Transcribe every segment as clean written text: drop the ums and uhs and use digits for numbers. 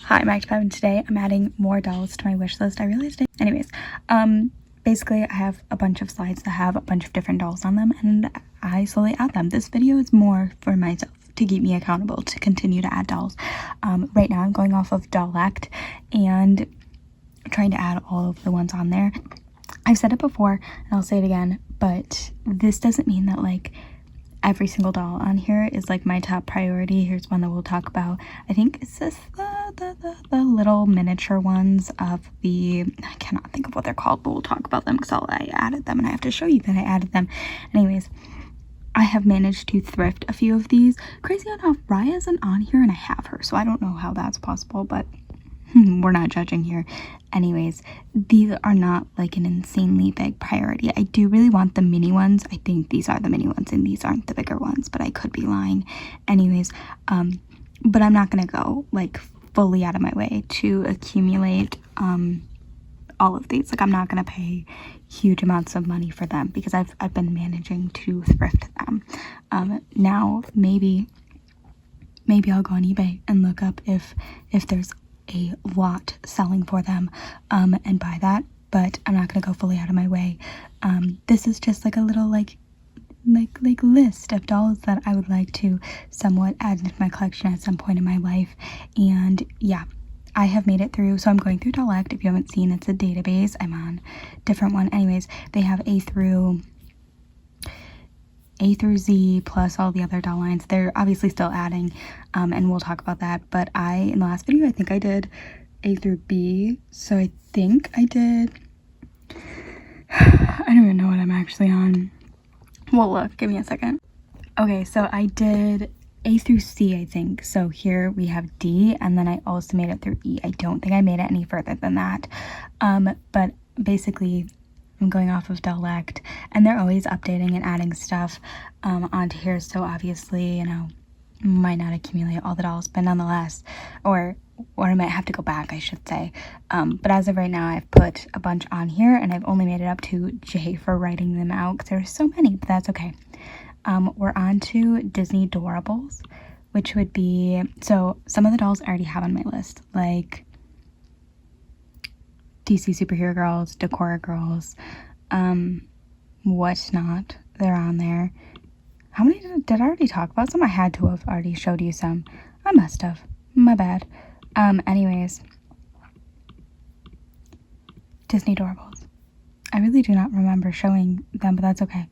Hi, I'm Active and today I'm adding more dolls to my wish list. I realized it. Anyways, basically I have a bunch of slides that have a bunch of different dolls on them and I slowly add them. This video is more for myself to keep me accountable to continue to add dolls. Right now I'm going off of Dollect and trying to add all of the ones on there. I've said it before and I'll say it again, but this doesn't mean that like every single doll on here is like my top priority. Here's one that we'll talk about. I think it's this the little miniature ones of the, I cannot think of what they're called, but we'll talk about them because I added them and I have to show you that I added them. Anyways, I have managed to thrift a few of these. Crazy enough, Raya isn't on here and I have her, so I don't know how that's possible, but we're not judging here. Anyways, these are not like an insanely big priority. I do really want the mini ones. I think these are the mini ones and these aren't the bigger ones, but I could be lying. Anyways, but I'm not gonna go like fully out of my way to accumulate all of these. Like I'm not gonna pay huge amounts of money for them because I've been managing to thrift them. Now maybe I'll go on eBay and look up if there's a lot selling for them and buy that, but I'm not gonna go fully out of my way. This is just like a little like list of dolls that I would like to somewhat add into my collection at some point in my life. And yeah, I have made it through, so I'm going through Dollect. If you haven't seen, it's a database. I'm on a different one. Anyways, they have A through Z plus all the other doll lines. They're obviously still adding and we'll talk about that, but in the last video I think I did A through B, so I think I did I don't even know what I'm actually on. Well, look, give me a second. Okay, so I did A through C, I think. So here we have D, and then I also made it through E. I don't think I made it any further than that. But basically I'm going off of Dollect and they're always updating and adding stuff onto here, so obviously, you know, might not accumulate all the dolls, but nonetheless, or I might have to go back, I should say. But as of right now, I've put a bunch on here and I've only made it up to J for writing them out because there's so many, but that's okay. We're on to Disney Doorables, which would be, so some of the dolls I already have on my list, like DC Superhero Girls, Decora Girls, whatnot. They're on there. How many did I already talk about? Some I had to have already showed you some. I must have. My bad. Anyways, Disney Doorables. I really do not remember showing them, but that's okay.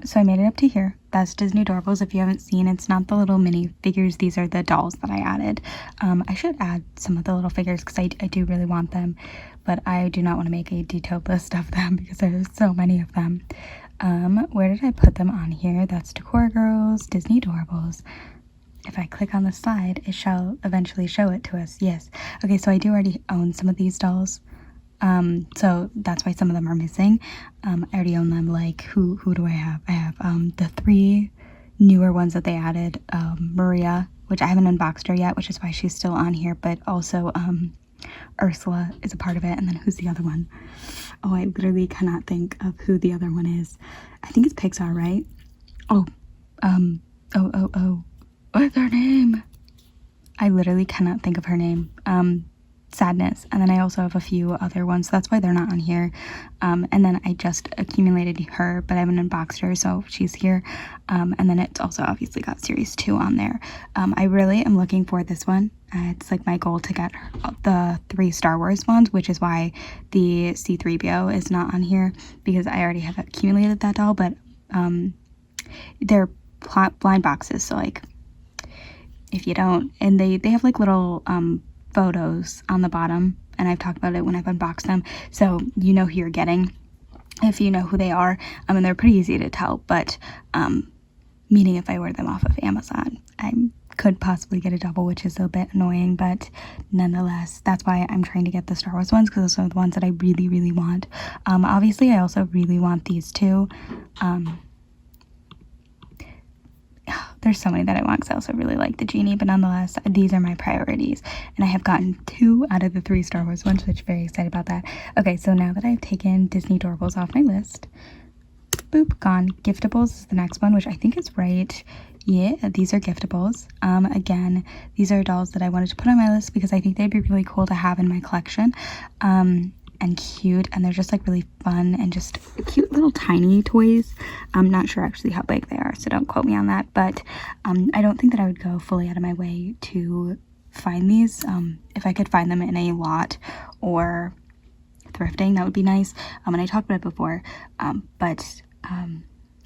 So I made it up to here. That's Disney Doorables. If you haven't seen, it's not the little mini figures. These are the dolls that I added. I should add some of the little figures because I do really want them, but I do not want to make a detailed list of them because there's so many of them. Where did I put them on here? That's Decora Girls, Disney Doorables. If I click on the slide, it shall eventually show it to us. Yes. Okay, so I do already own some of these dolls. So that's why some of them are missing. I already own them. Like who do I have? I have the 3 newer ones that they added. Maria, which I haven't unboxed her yet, which is why she's still on here, but also Ursula is a part of it. And then who's the other one? Oh, I literally cannot think of who the other one is. I think it's Pixar, right? Oh, what's her name? I literally cannot think of her name. Sadness. And then I also have a few other ones, so that's why they're not on here. And then I just accumulated her, but I haven't unboxed her, so she's here. And then it's also obviously got series 2 on there. I really am looking for this one. It's like my goal to get the 3 Star Wars ones, which is why the C-3PO is not on here, because I already have accumulated that doll, but they're blind boxes, so like if you don't, and they have like little photos on the bottom, and I've talked about it when I've unboxed them, so you know who you're getting if you know who they are. And they're pretty easy to tell, but meaning if I order them off of Amazon, I could possibly get a double, which is a bit annoying, but nonetheless, that's why I'm trying to get the Star Wars ones, because those are the ones that I really want. Obviously I also really want these 2. There's so many that I want because I also really like the genie, but nonetheless, these are my priorities. And I have gotten 2 out of the 3 Star Wars ones, which I'm very excited about that. Okay, so now that I've taken Disney Doorables off my list, boop, gone. Giftables is the next one, which I think is right yeah, these are giftables. Again, these are dolls that I wanted to put on my list because I think they'd be really cool to have in my collection. And cute, and they're just like really fun and just cute little tiny toys. I'm not sure actually how big they are, so don't quote me on that, but I don't think that I would go fully out of my way to find these. If I could find them in a lot or thrifting, that would be nice. And I talked about it before, but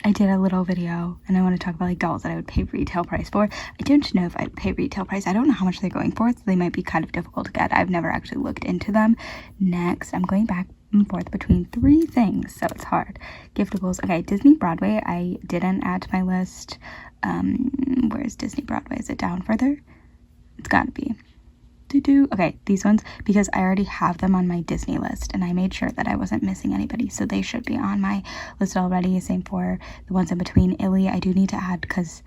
I did a little video and I want to talk about like dolls that I would pay retail price for. I don't know if I'd pay retail price. I don't know how much they're going for, so they might be kind of difficult to get. I've never actually looked into them. Next, I'm going back and forth between 3 things, so it's hard. Giftables. Okay, Disney Broadway I didn't add to my list. Where's Disney Broadway? Is it down further? It's gotta be. Okay, these ones, because I already have them on my Disney list and I made sure that I wasn't missing anybody, so they should be on my list already. Same for the ones in between. Illy I do need to add because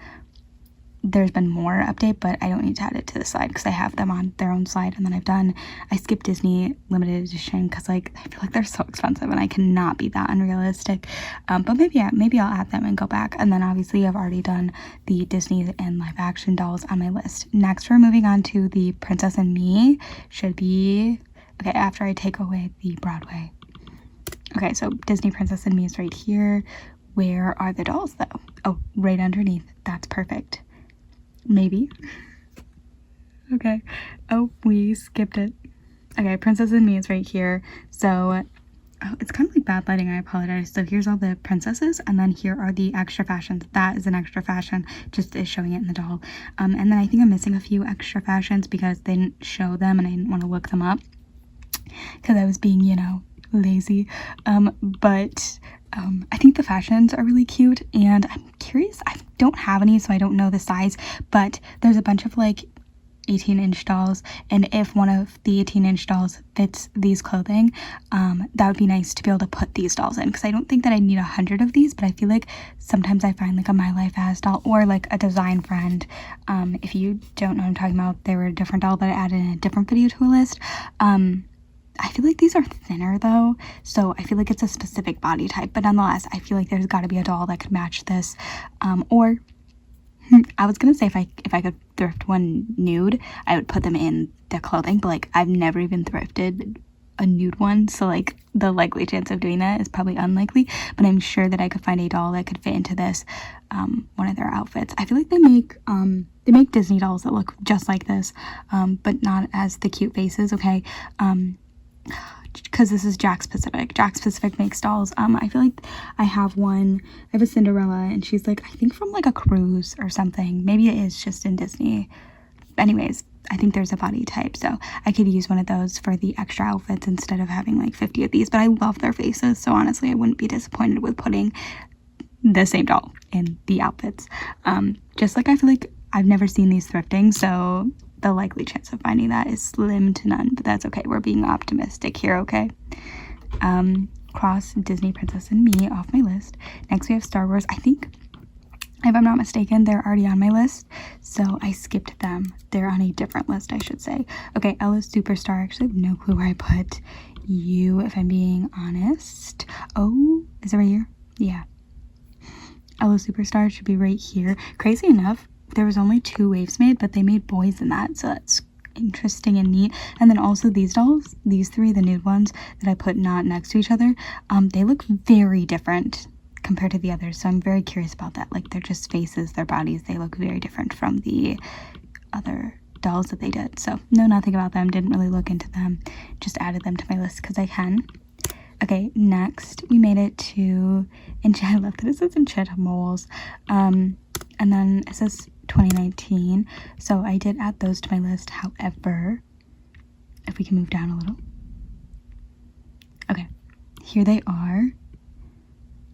there's been more update, but I don't need to add it to the slide because I have them on their own slide. And then I skipped Disney limited edition because like I feel like they're so expensive and I cannot be that unrealistic. But maybe I'll add them and go back. And then obviously I've already done the Disney and live action dolls on my list. Next we're moving on to the Princess and Me. Should be okay after I take away the Broadway. Okay, so Disney Princess and Me is right here. Where are the dolls though? Oh, right underneath. That's perfect. Maybe. Okay. Oh, we skipped it. Okay, Princess and Me is right here. So, it's kind of like bad lighting. I apologize. So here's all the princesses, and then here are the extra fashions. That is an extra fashion, just is showing it in the doll. And then I think I'm missing a few extra fashions because they didn't show them and I didn't want to look them up because I was being, you know, lazy. But I think the fashions are really cute, and I'm curious. I don't have any, so I don't know the size, but there's a bunch of like 18-inch dolls, and if one of the 18-inch dolls fits these clothing, that would be nice to be able to put these dolls in, because I don't think that I need 100 of these, but I feel like sometimes I find like a My Life As doll or like a design friend. If you don't know what I'm talking about, they were a different doll that I added in a different video to a list. I feel like these are thinner though, so I feel like it's a specific body type, but nonetheless, I feel like there's got to be a doll that could match this. Or I was gonna say if I could thrift one nude, I would put them in the clothing, but like I've never even thrifted a nude one, so like the likely chance of doing that is probably unlikely, but I'm sure that I could find a doll that could fit into this, one of their outfits. I feel like they make Disney dolls that look just like this, but not as the cute faces, okay? Because this is Jack's Pacific. Jack's Pacific makes dolls. I feel like I have a Cinderella, and she's like, I think from like a cruise or something. Maybe it is just in Disney. Anyways, I think there's a body type, so I could use one of those for the extra outfits instead of having like 50 of these, but I love their faces, so honestly I wouldn't be disappointed with putting the same doll in the outfits. Just like I feel like I've never seen these thrifting, so the likely chance of finding that is slim to none, but that's okay. We're being optimistic here, okay? Cross Disney Princess and Me off my list. Next we have Star Wars. I think, if I'm not mistaken, they're already on my list, so I skipped them. They're on a different list, I should say. Okay, Ella's Superstar. I actually have no clue where I put you, if I'm being honest. Oh, is it right here? Yeah. Ella's Superstar should be right here. Crazy enough, there was only 2 waves made, but they made boys in that, so that's interesting and neat. And then also these dolls, these 3, the nude ones that I put not next to each other, they look very different compared to the others, so I'm very curious about that. Like, they're just faces, their bodies, they look very different from the other dolls that they did. So know nothing about them, didn't really look into them, just added them to my list because I can. Okay, next we made it to I love that it says Enchantimals, and then it says 2019, so I did add those to my list. However, if we can move down a little, okay, here they are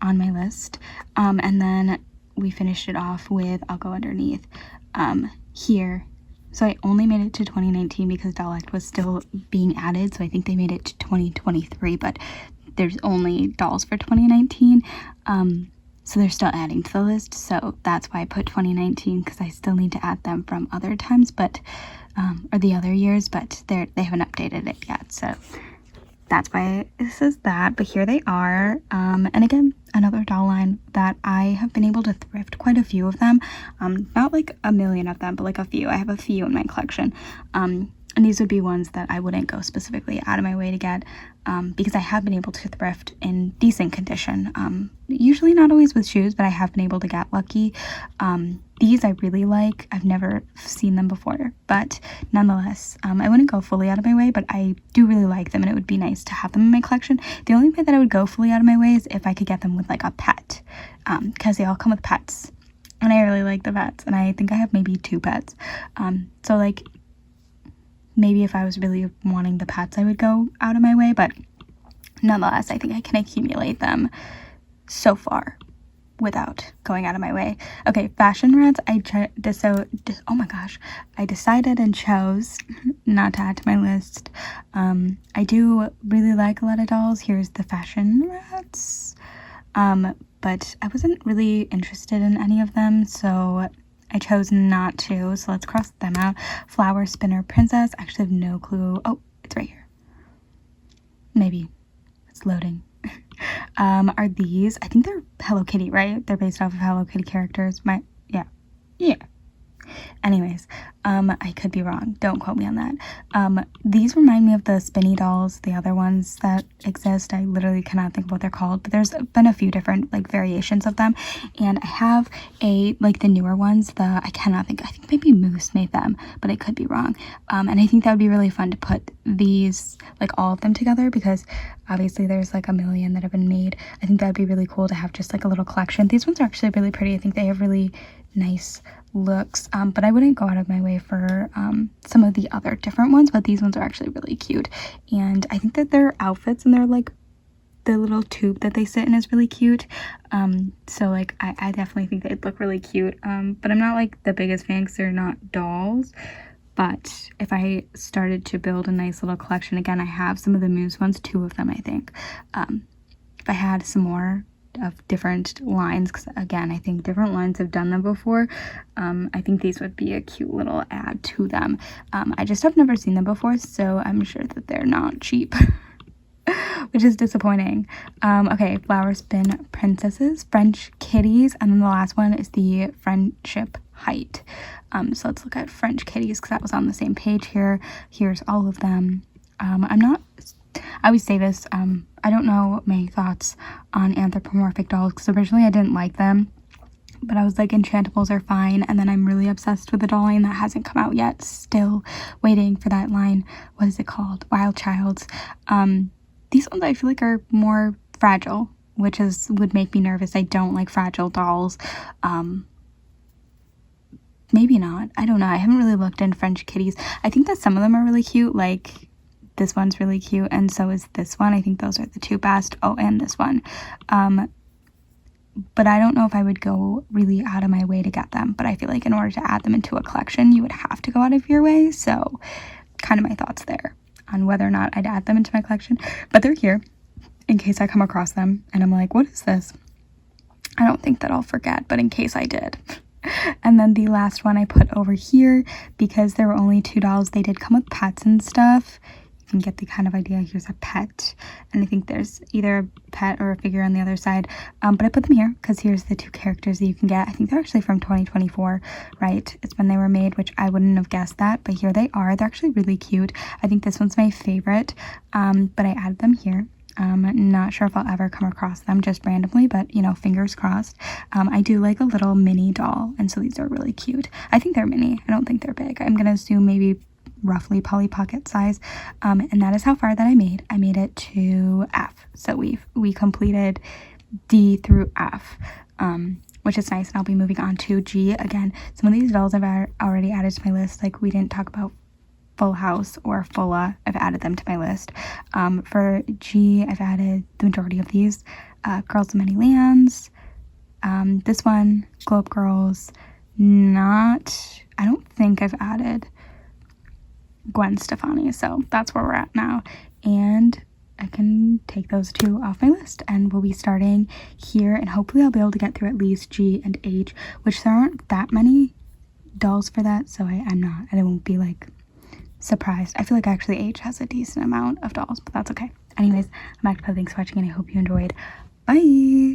on my list, and then we finished it off with, I'll go underneath here. So I only made it to 2019 because Dollect was still being added, so I think they made it to 2023, but there's only dolls for 2019, so they're still adding to the list, so that's why I put 2019, because I still need to add them from other times, but or the other years, but they haven't updated it yet, so that's why it says that. But here they are. And again, another doll line that I have been able to thrift quite a few of them. Not like a million of them, but like a few. I have a few in my collection. And these would be ones that I wouldn't go specifically out of my way to get, because I have been able to thrift in decent condition. Usually not always with shoes, but I have been able to get lucky. These I really like. I've never seen them before, but nonetheless, I wouldn't go fully out of my way, but I do really like them, and it would be nice to have them in my collection. The only way that I would go fully out of my way is if I could get them with like a pet, because they all come with pets, and I really like the pets, and I think I have maybe 2 pets. So like, maybe if I was really wanting the pets, I would go out of my way, but nonetheless, I think I can accumulate them so far without going out of my way. Okay, fashion reds, oh my gosh, I decided and chose not to add to my list. I do really like a lot of dolls. Here's the fashion reds, but I wasn't really interested in any of them, so I chose not to, so let's cross them out. Flower Spinner Princess, I actually have no clue. Oh, it's right here. Maybe. It's loading. Are these, I think they're Hello Kitty, right? They're based off of Hello Kitty characters. Yeah. Anyways, I could be wrong. Don't quote me on that. These remind me of the Spinny dolls, the other ones that exist. I literally cannot think of what they're called, but there's been a few different like variations of them. And I have like the newer ones, I think maybe Moose made them, but I could be wrong. And I think that would be really fun to put these, like all of them together, because obviously there's like a million that have been made. I think that would be really cool to have just like a little collection. These ones are actually really pretty. I think they have really nice looks, but I wouldn't go out of my way for some of the other different ones, but these ones are actually really cute, and I think that their outfits and their like the little tube that they sit in is really cute. So like I definitely think they'd look really cute, but I'm not like the biggest fan because they're not dolls. But if I started to build a nice little collection, again, I have some of the Moose ones, 2 of them I think. If I had some more of different lines, because again, I think different lines have done them before, I think these would be a cute little add to them. I just have never seen them before, so I'm sure that they're not cheap. Which is disappointing. Okay, Flower Spin Princesses, French Kitties, and then the last one is the Friendship Height. So let's look at French Kitties, because that was on the same page here. Here's all of them. I always say this, I don't know my thoughts on anthropomorphic dolls, because originally I didn't like them, but I was like, Enchantables are fine, and then I'm really obsessed with a doll line that hasn't come out yet, still waiting for that line. What is it called? Wild Childs. These ones I feel like are more fragile, which would make me nervous. I don't like fragile dolls. Maybe not, I don't know, I haven't really looked in French Kitties. I think that some of them are really cute, like this one's really cute, and so is this one. I think those are the 2 best. Oh, and this one. But I don't know if I would go really out of my way to get them, but I feel like in order to add them into a collection, you would have to go out of your way. So kind of my thoughts there on whether or not I'd add them into my collection, but they're here in case I come across them and I'm like, what is this? I don't think that I'll forget, but in case I did. And then the last one I put over here, because there were only 2 dolls, they did come with pets and stuff. You can get the kind of idea. Here's a pet, and I think there's either a pet or a figure on the other side, but I put them here because here's the 2 characters that you can get. I think they're actually from 2024, right? It's when they were made, which I wouldn't have guessed that, but here they are. They're actually really cute. I think this one's my favorite, but I added them here. Not sure if I'll ever come across them just randomly, but you know, fingers crossed. I do like a little mini doll, and so these are really cute. I think they're mini. I don't think they're big. I'm gonna assume maybe roughly Polly Pocket size, and that is how far that I made. I made it to F, so we completed D through F, which is nice, and I'll be moving on to G. Again, some of these dolls I've already added to my list. Like, we didn't talk about Full House or Fulla. I've added them to my list. For G, I've added the majority of these. Girls of Many Lands, this one, Globe Girls. I don't think I've added Gwen Stefani, so that's where we're at now, and I can take those 2 off my list, and we'll be starting here, and hopefully I'll be able to get through at least G and H, which there aren't that many dolls for that, so I won't be like surprised. I feel like actually H has a decent amount of dolls, but that's okay. Anyways, I'm back to play. Thanks for watching and I hope you enjoyed. Bye!